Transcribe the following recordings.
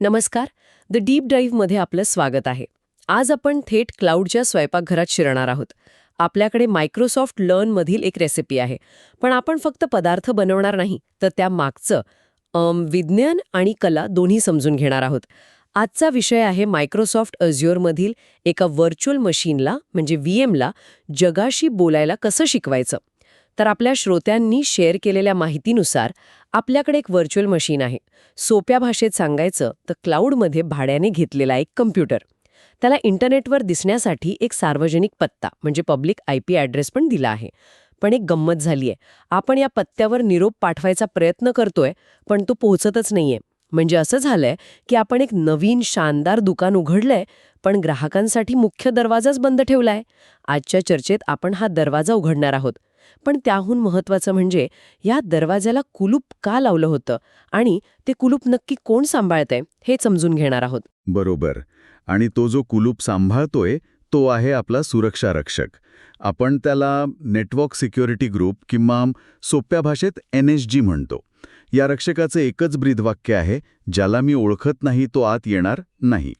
नमस्कार. The deep ड्राईव्हमध्ये आपलं स्वागत आहे. आज आपण थेट क्लाउडच्या स्वयंपाकघरात शिरणार आहोत. आपल्याकडे मायक्रोसॉफ्ट लर्नमधील एक रेसिपी आहे. पण आपण फक्त पदार्थ बनवणार नाही, तर त्या मागचं विज्ञान आणि कला दोन्ही समजून घेणार आहोत. आजचा विषय आहे मायक्रोसॉफ्ट अझ्युअरमधील एका व्हर्च्युअल मशीनला म्हणजे व्हीएमला जगाशी बोलायला कसं शिकवायचं. तर आपल्या श्रोत्यांनी शेअर केलेल्या माहितीनुसार आपल्याकडे एक व्हर्च्युअल मशीन आहे. सोप्या भाषेत सांगायचं तर क्लाउडमध्ये भाड्याने घेतलेला एक कम्प्युटर. त्याला इंटरनेटवर दिसण्यासाठी एक सार्वजनिक पत्ता म्हणजे पब्लिक IP ॲड्रेस पण दिला आहे. पण एक गंमत झालीय. आपण या पत्त्यावर निरोप पाठवायचा प्रयत्न करतोय, पण तो पोहोचतच नाहीये. म्हणजे असं झालंय की आपण एक नवीन शानदार दुकान उघडलंय, पण ग्राहकांसाठी मुख्य दरवाजाच बंद ठेवलाय. आजच्या चर्चेत आपण हा दरवाजा उघडणार आहोत. पण त्याहून महत्त्वाचं म्हणजे या दरवाजाला कुलूप का लावलं होतं आणि ते कुलूप नक्की कोण सांभाळतंय हे समजून घेणार आहोत. बरोबर. आणि तो जो कुलूप सांभाळतोय तो आहे आपला सुरक्षा रक्षक. आपण त्याला नेटवर्क सिक्युरिटी ग्रुप किंवा सोप्या भाषेत NSG म्हणतो. या रक्षकाचं एकच ब्रीदवाक्य आहे, ज्याला मी ओळखत नाही तो आत येणार नाही.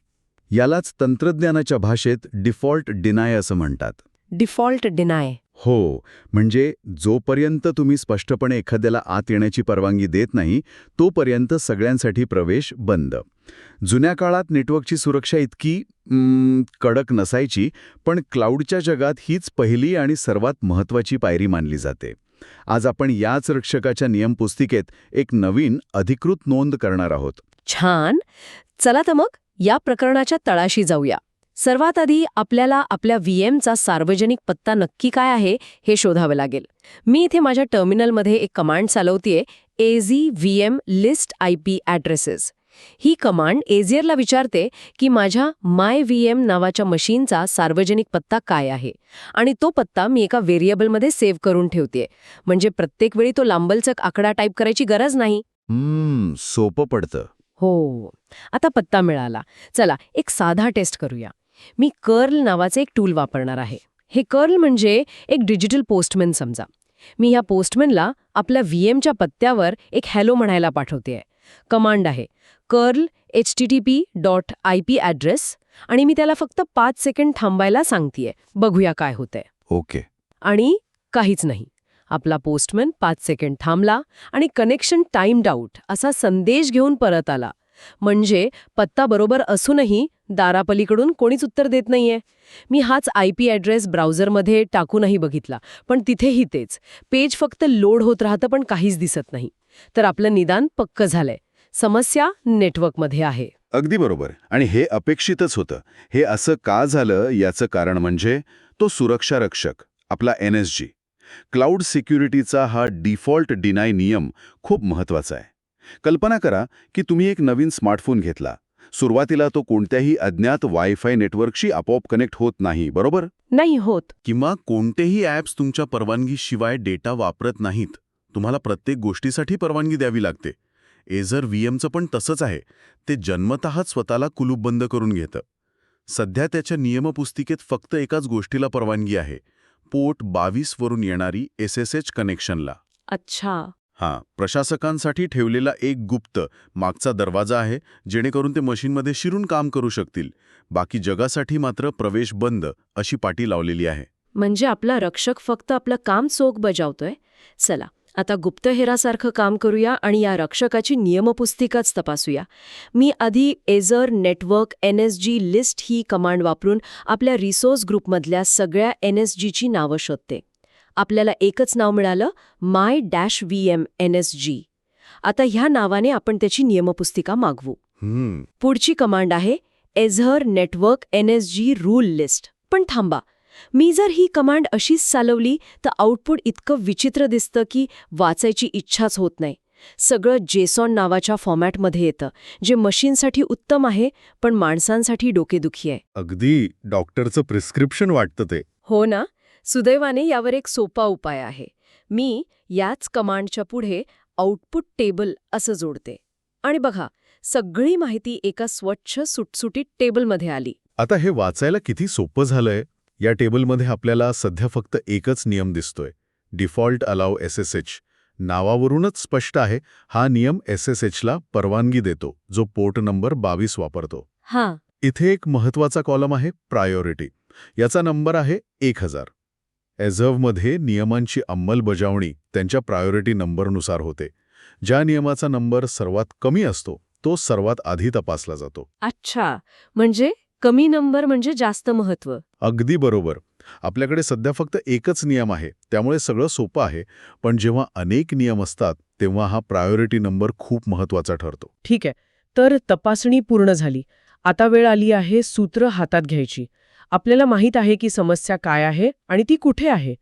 यालाच तंत्रज्ञानाच्या भाषेत डिफॉल्ट डिनाय असं म्हणतात. Default deny. हो, म्हणजे जोपर्यंत तुम्ही स्पष्टपणे एखाद्याला आत येण्याची परवानगी देत नाही, तोपर्यंत सगळ्यांसाठी प्रवेश बंद. जुन्या काळात नेटवर्कची सुरक्षा इतकी कडक नसायची, पण क्लाउडच्या जगात हीच पहिली आणि सर्वात महत्त्वाची पायरी मानली जाते. आज आपण याच रक्षकाच्या नियमपुस्तिकेत एक नवीन अधिकृत नोंद करणार आहोत. छान. चला तर मग या प्रकरणाच्या तळाशी जाऊया. सर्वात आधी आपल्याला आपल्या व्हीएमचा सार्वजनिक पत्ता नक्की काय आहे हे शोधावं लागेल. मी इथे माझ्या टर्मिनलमध्ये एक कमांड चालवतेय, AZVM लिस्ट IP ॲड्रेसेस. ही कमांड एझियरला विचारते की माझ्या MyVM नावाच्या मशीनचा सार्वजनिक पत्ता काय आहे आणि तो पत्ता मी एका व्हेरिएबलमध्ये सेव्ह करून ठेवतेय. म्हणजे प्रत्येक वेळी तो लांबलचक आकडा टाईप करायची गरज नाही. सोपं पडतं. हो. आता पत्ता मिळाला. चला एक साधा टेस्ट करूया. मी कर्ल नावाचे एक टूल वापरणार आहे. हे कर्ल म्हणजे एक डिजिटल पोस्टमॅन समजा. मी ह्या पोस्टमॅनला आपल्या व्हीएमच्या पत्त्यावर एक हॅलो म्हणायला पाठवतेय. कमांड आहे कर्ल http.ip ॲड्रेस आणि मी त्याला फक्त 5 सेकंड थांबायला सांगतेय. बघूया काय होतंय. ओके. आणि काहीच नाही. आपला पोस्टमॅन 5 सेकंड थांबला आणि कनेक्शन टाइम्ड आउट असा संदेश घेऊन परत आला. म्हणजे पत्ता बरोबर असूनही दारापलीकडून कोणीच उत्तर देत नाहीये. मी हाच IP ॲड्रेस ब्राउझरमध्ये टाकूनही बघितला, पण तिथेही तेच. पेज फक्त लोड होत राहतं पण काहीच दिसत नाही. तर आपलं निदान पक्क झालंय. समस्या नेटवर्कमध्ये आहे. अगदी बरोबर. आणि हे अपेक्षितच होतं. हे असं का झालं याचं कारण म्हणजे तो सुरक्षा रक्षक, आपला NSG. क्लाउड सिक्युरिटीचा हा डिफॉल्ट डिनाय नियम खूप महत्त्वाचा आहे. कल्पना करा की तुम्ही एक नवीन स्मार्टफोन घेतला. सुरुवातीला तो कोणत्याही अज्ञात वायफाय नेटवर्कशी आपोआप कनेक्ट होत नाही, बरोबर? नाही होत. किंवा कोणतेही ॲप्स तुमच्या परवानगीशिवाय डेटा वापरत नाहीत. तुम्हाला प्रत्येक गोष्टीसाठी परवानगी द्यावी लागते. एझर VMचं पण तसंच आहे. ते जन्मतःच स्वतःला कुलूपबंद करून घेतं. सध्या त्याच्या नियमपुस्तिकेत फक्त एकाच गोष्टीला परवानगी आहे, पोर्ट 22 वरून येणारी SSH कनेक्शनला. अच्छा. प्रशासकांसाठी ठेवलेला एक गुप्त मागचा दरवाजा आहे, जेणेकरून ते मशीनमध्ये शिरून काम करू शकतील. बाकी जगासाठी मात्र प्रवेश बंद अशी पाटी लावलेली आहे. म्हणजे आपला रक्षक फक्त आपलं काम चोख बजावतोय. चला आता गुप्तहेरासारखं काम करूया आणि या रक्षकाची नियमपुस्तिकाच तपासूया. मी आधी एझर नेटवर्क NSG लिस्ट ही कमांड वापरून आपल्या रिसोर्स ग्रुपमधल्या सगळ्या NSGची नावं शोधते. आपल्याला एकच नाव मिळालं, My-VM NSG. आता ह्या नावाने आपण त्याची नियमपुस्तिका मागवू. पुढची कमांड आहे एझर नेटवर्क NSG रूल लिस्ट. पण थांबा, मी जर ही कमांड अशीच चालवली तर आउटपुट इतकं विचित्र दिसतं की वाचायची इच्छाच होत नाही. सगळं JSON नावाच्या फॉर्मॅटमध्ये येतं, जे मशीनसाठी उत्तम आहे पण माणसांसाठी डोकेदुखी आहे. अगदी डॉक्टरचं प्रिस्क्रिप्शन वाटतं ते. हो ना. सुदैवाने यावर एक सोपा उपाय आहे. मी याच कमांडच्या पुढे आउटपुट टेबल असं जोडते आणि बघा, सगळी माहिती एका स्वच्छ सुटसुटीत टेबलमध्ये आली. आता हे वाचायला किती सोपं झालंय. या टेबलमध्ये आपल्याला सध्या फक्त एकच नियम दिसतोय, डिफॉल्ट अलाउ SSH. नावावरूनच स्पष्ट आहे, हा नियम SSHला परवानगी देतो, जो पोर्ट नंबर 22 वापरतो. हां. इथे एक महत्वाचा कॉलम आहे प्रायोरिटी. याचा नंबर आहे 1000. एझव्हमध्ये नियमांची अंमलबजावणी त्यांच्या प्रायोरिटी नंबरनुसार होते. ज्या नियमाचा नंबर सर्वात कमी असतो तो सर्वात आधी तपासला जातो. अच्छा, म्हणजे कमी नंबर म्हणजे जास्त महत्व. अगदी बरोबर. आपल्याकडे सध्या फक्त एकच नियम आहे, त्यामुळे सगळं सोपं आहे. पण जेव्हा अनेक नियम असतात तेव्हा हा प्रायोरिटी नंबर खूप महत्वाचा ठरतो. ठीक आहे. तर तपासणी पूर्ण झाली. आता वेळ आली आहे सूत्र हातात घ्यायची. आपल्याला माहीत आहे की समस्या काय आहे आणि ती कुठे आहे.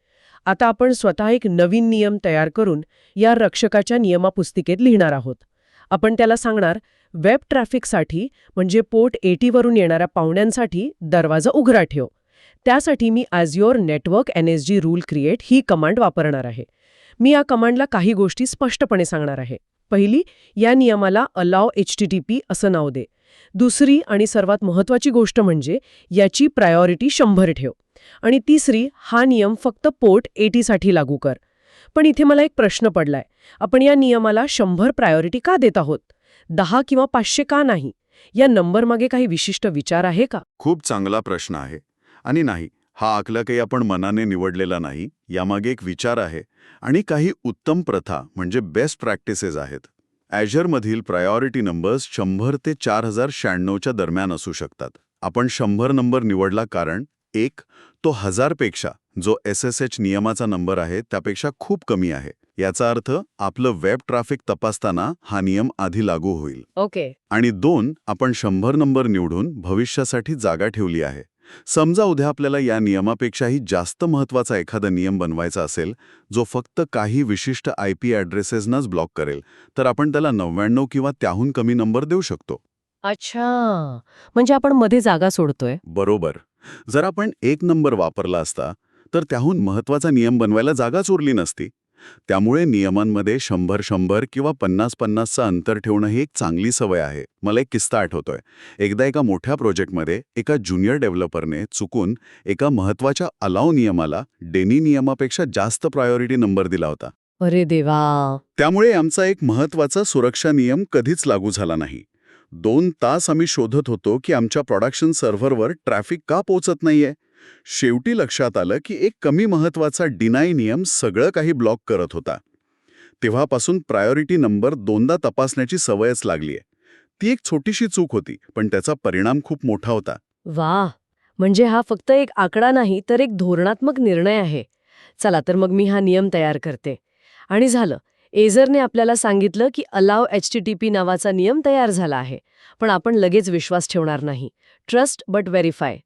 आता आपण स्वतः एक नवीन नियम तयार करून या रक्षकाच्या नियमापुस्तिकेत लिहिणार आहोत. आपण त्याला सांगणार, वेब ट्रॅफिकसाठी म्हणजे पोर्ट 80 वरून येणाऱ्या पाहुण्यांसाठी दरवाजा उघडा ठेव. त्यासाठी मी Azure network NSG rule create ही कमांड वापरणार आहे. मी या कमांडला काही गोष्टी स्पष्टपणे सांगणार आहे. पहिली, या नियमाला अलाव HTTP असं नाव दे. दुसरी आणि सर्वात महत्त्वाची गोष्ट म्हणजे याची प्रायोरिटी 100 ठेव. आणि तिसरी, हा नियम फक्त पोर्ट 80 साठी लागू कर. पण इथे मला एक प्रश्न पडलाय. आपण या नियमाला 100 प्रायोरिटी का देत आहोत? 10 किंवा 500 का नाही? या नंबरमागे काही विशिष्ट विचार आहे का? खूप चांगला प्रश्न आहे. आणि नाही, हा आकडा काही आपण मनाने निवडलेला नाही. यामागे एक विचार आहे आणि काही उत्तम प्रथा म्हणजे बेस्ट प्रॅक्टिसेस आहेत. Azureमधील प्रायोरिटी नंबर्स 100 ते 4096च्या दरम्यान असू शकतात. आपण 100 नंबर निवडला कारण 1. तो 1000 पेक्षा, जो SSH नियमाचा नंबर आहे त्यापेक्षा खूप कमी आहे. याचा अर्थ आपलं वेब ट्रॅफिक तपासताना हा नियम आधी लागू होईल. ओके. आणि 2. आपण 100 नंबर निवडून भविष्यासाठी जागा ठेवली आहे. समजा उद्या आपल्याला या नियमापेक्षाही जास्त महत्वाचा एखादा नियम बनवायचा असेल, जो फक्त काही विशिष्ट IP ॲड्रेसेसनाच ब्लॉक करेल, तर आपण त्याला 99 किंवा त्याहून कमी नंबर देऊ शकतो. अच्छा, म्हणजे आपण मध्ये जागा सोडतोय. बरोबर. जर आपण 1 नंबर वापरला असता, तर त्याहून महत्वाचा नियम बनवायला जागाच उरली नसती. त्यामुळे नियमांमध्ये 100-100 किंवा 50-50चा अंतर ठेवणं ही एक चांगली सवय आहे. मला एक किस्सा आठवतोय. एकदा एका मोठ्या प्रोजेक्टमध्ये एका ज्युनियर डेव्हलपरने चुकून एका महत्वाच्या अलाव नियमाला डेनी नियमापेक्षा जास्त प्रायोरिटी नंबर दिला होता. अरे देवा. त्यामुळे आमचा एक महत्वाचा सुरक्षा नियम कधीच लागू झाला नाही. 2 तास आम्ही शोधत होतो की आमच्या प्रोडक्शन सर्व्हरवर ट्रॅफिक का पोहोचत नाहीये. शेवटी लक्षात आलं की एक कमी महत्वाचा डिनाय नियम सगळं काही ब्लॉक करत होता. तेव्हापासून प्रायोरिटी नंबर 2दा तपासण्याची सवयच लागलीय. ती एक छोटीशी चूक होती, पण त्याचा परिणाम खूप मोठा होता. वाह, म्हणजे हा फक्त एक आकडा नाही तर एक धोरणात्मक निर्णय आहे. चला तर मग मी हा नियम तयार करते. आणि झालं. एझरने आपल्याला सांगितलं की अलाव HTTP नावाचा नियम तयार झाला आहे. पण आपण लगेच विश्वास ठेवणार नाही. Trust but verify.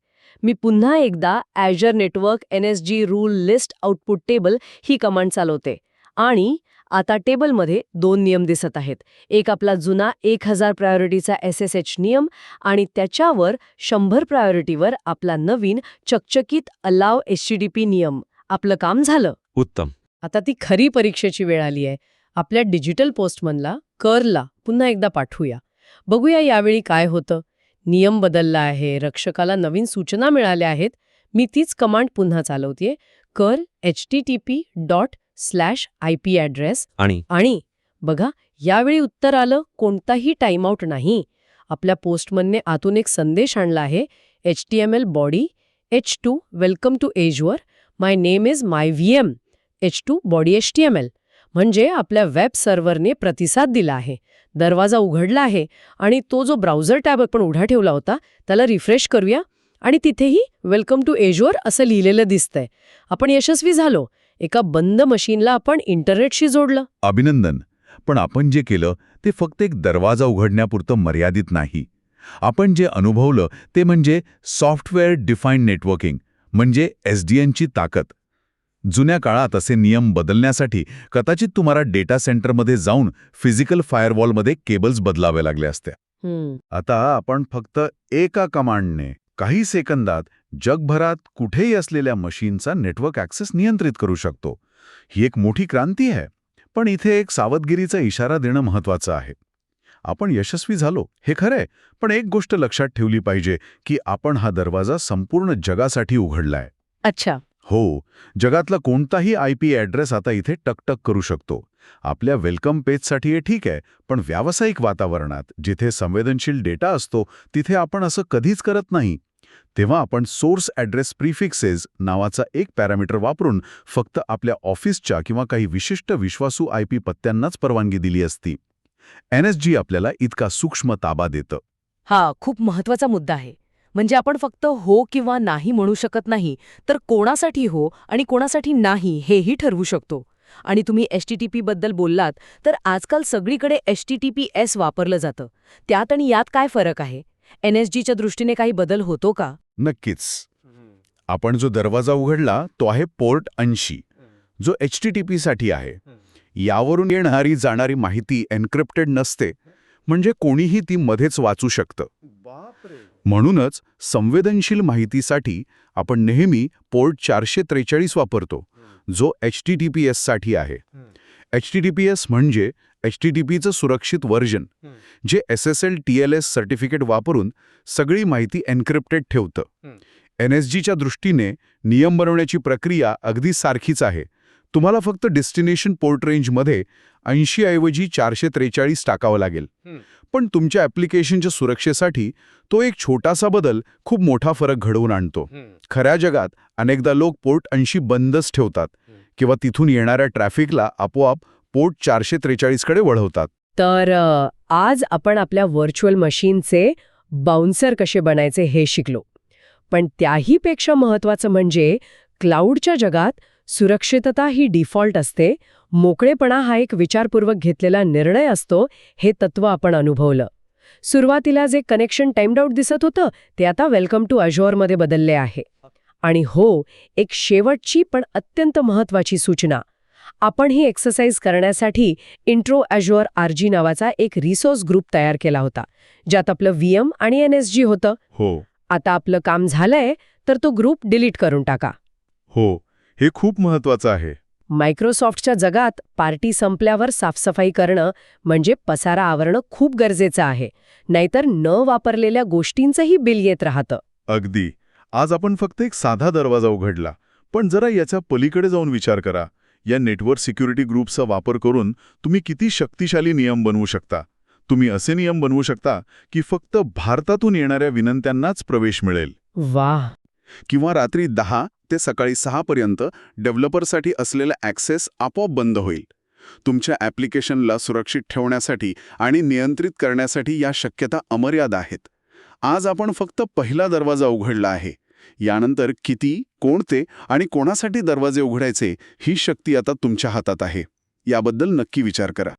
मी पुन्हा एकदा Azure network NSG rule list output table ही कमांड चालवते. आणि आता टेबलमध्ये 2 नियम दिसत आहेत. एक आपला जुना 1000 प्रायोरिटीचा SSH नियम आणि त्याच्यावर 100 प्रायोरिटीवर आपला नवीन चकचकीत अलाव HTTP नियम. आपलं काम झालं. उत्तम. आता ती खरी परीक्षेची वेळ आली आहे. आपल्या डिजिटल पोस्टमनला कर्लला पुन्हा एकदा पाठवूया. बघूया यावेळी काय होतं. नियम बदलला आहे, रक्षकाला नवीन सूचना मिळाल्या आहेत. मी तीच कमांड पुन्हा चालवतेय. कर्ल http./IP ॲड्रेस आणि बघा, यावेळी उत्तर आलं. कोणताही टाइमआउट नाही. आपल्या पोस्टमनने आतून एक संदेश आणला आहे. HTML body H2 welcome to Azure. My name is my VM. H2 body HTML. म्हणजे आपल्या वेब सर्व्हरने प्रतिसाद दिला आहे. दरवाजा उघडला आहे आणि तो जो ब्राउझर टॅब आपण उघडा ठेवला होता त्याला रिफ्रेश करूया आणि तिथेही वेलकम टू Azure असं लिहिलेलं दिसतंय. आपण यशस्वी झालो. एका बंद मशीनला आपण इंटरनेटशी जोडलं. अभिनंदन. पण आपण जे केलं ते फक्त एक दरवाजा उघडण्यापुरतं मर्यादित नाही. आपण जे अनुभवलं ते म्हणजे सॉफ्टवेअर डिफाईन्ड नेटवर्किंग म्हणजे SDNची ताकद. जुन्या काळात असे नियम बदलण्यासाठी कदाचित तुम्हाला डेटा सेंटरमध्ये जाऊन फिजिकल फायरवॉलमध्ये केबल्स बदलावे लागले असते. आता आपण फक्त एका कमांडने काही सेकंदात जगभरात कुठेही असलेल्या मशीनचा नेटवर्क ॲक्सेस नियंत्रित करू शकतो. ही एक मोठी क्रांती आहे. पण इथे एक सावधगिरीचा इशारा देणं महत्वाचं आहे. आपण यशस्वी झालो हे खरंय, पण एक गोष्ट लक्षात ठेवली पाहिजे की आपण हा दरवाजा संपूर्ण जगासाठी उघडलाय. अच्छा. हो, जगातला कोणताही IP ॲड्रेस आता इथे टकटक करू शकतो. आपल्या वेलकम पेजसाठी हे ठीक आहे, पण व्यावसायिक वातावरणात जिथे संवेदनशील डेटा असतो तिथे आपण असं कधीच करत नाही. तेव्हा आपण सोर्स ॲड्रेस प्रिफिक्सेस नावाचा एक पॅरामीटर वापरून फक्त आपल्या ऑफिसच्या किंवा काही विशिष्ट विश्वासू IP पत्त्यांनाच परवानगी दिली असती. NSG आपल्याला इतका सूक्ष्म ताबा देतं. हा खूप महत्वाचा मुद्दा आहे. म्हणजे आपण फक्त हो किंवा नाही म्हणू शकत नाही, तर कोणासाठी हो आणि कोणासाठी नाही हेही ठरवू शकतो. आणि तुम्ही HTTP बद्दल बोललात, तर आजकाल सगळीकडे HTTPS वापरलं जातं. त्यात आणि यात काय फरक आहे? NSGच्या दृष्टीने काही बदल होतो का? नक्कीच. आपण जो दरवाजा उघडला तो आहे पोर्ट 80, जो HTTP साठी आहे. यावरून येणारी जाणारी माहिती एन्क्रिप्टेड नसते, म्हणजे कोणीही ती मध्येच वाचू शकतं. म्हणूनच संवेदनशील माहितीसाठी आपण नेहमी पोर्ट 443 वापरतो, जो HTTPS साठी आहे. HTTPS म्हणजे HTTPचं सुरक्षित व्हर्जन, जे SSL/TLS सर्टिफिकेट वापरून सगळी माहिती एन्क्रिप्टेड ठेवतं. NSGच्या दृष्टीने नियम बनवण्याची प्रक्रिया अगदी सारखीच आहे. तुम्हाला फक्त डेस्टिनेशन पोर्ट रेंजमध्ये 80 ऐवजी 443 टाकावं लागेल. पण तुमच्या ॲप्लिकेशनच्या सुरक्षेसाठी तो एक छोटासा बदल खूप मोठा फरक घडवून आणतो. खऱ्या जगात अनेकदा लोक पोर्ट 80 बंदच ठेवतात किंवा तिथून येणाऱ्या ट्रॅफिकला आपोआप पोर्ट 443 कडे वळवतात. तर आज आपण आपल्या व्हर्च्युअल मशीनचे बाउन्सर कसे बनायचे हे शिकलो. पण त्याहीपेक्षा महत्त्वाचं म्हणजे क्लाउडच्या जगात सुरक्षितता ही डिफॉल्ट असते, मोकळेपणा हा एक विचारपूर्वक घेतलेला निर्णय असतो, हे तत्त्व आपण अनुभवलं. सुरुवातीला जे कनेक्शन टाइम्ड आउट दिसत होतं ते आता वेलकम टू अझुअरमध्ये बदलले आहे. आणि हो, एक शेवटची पण अत्यंत महत्त्वाची सूचना. आपण ही एक्सरसाइज करण्यासाठी इंट्रो अझुअर RG नावाचा एक रिसोर्स ग्रुप तयार केला होता, ज्यात आपलं VM आणि NSG होतं. हो आता आपलं काम झालंय, तर तो ग्रुप डिलीट करून टाका. हो, हे खूप महत्वाचं आहे. मायक्रोसॉफ्टच्या जगात पार्टी संपल्यावर साफसफाई करणं म्हणजे पसारा आवरणं खूप गरजेचं आहे, नाहीतर न वापरलेल्या गोष्टींचंही बिल येत राहतं. अगदी. आज आपण फक्त एक साधा दरवाजा उघडला, पण जरा याच्या पलीकडे जाऊन विचार करा. या नेटवर्क सिक्युरिटी ग्रुपचा वापर करून तुम्ही किती शक्तिशाली नियम बनवू शकता. तुम्ही असे नियम बनवू शकता की फक्त भारतातून येणाऱ्या विनंत्यांनाच प्रवेश मिळेल, वाह. किंवा रात्री 10 ते सकाळी 6 पर्यंत डेव्हलपरसाठी असलेला ॲक्सेस आपोआप बंद होईल. तुमच्या ॲप्लिकेशनला सुरक्षित ठेवण्यासाठी आणि नियंत्रित करण्यासाठी या शक्यता अमर्याद आहेत. आज आपण फक्त पहिला दरवाजा उघडला आहे. यानंतर किती, कोणते आणि कोणासाठी दरवाजे उघडायचे ही शक्ती आता तुमच्या हातात आहे. याबद्दल नक्की विचार करा.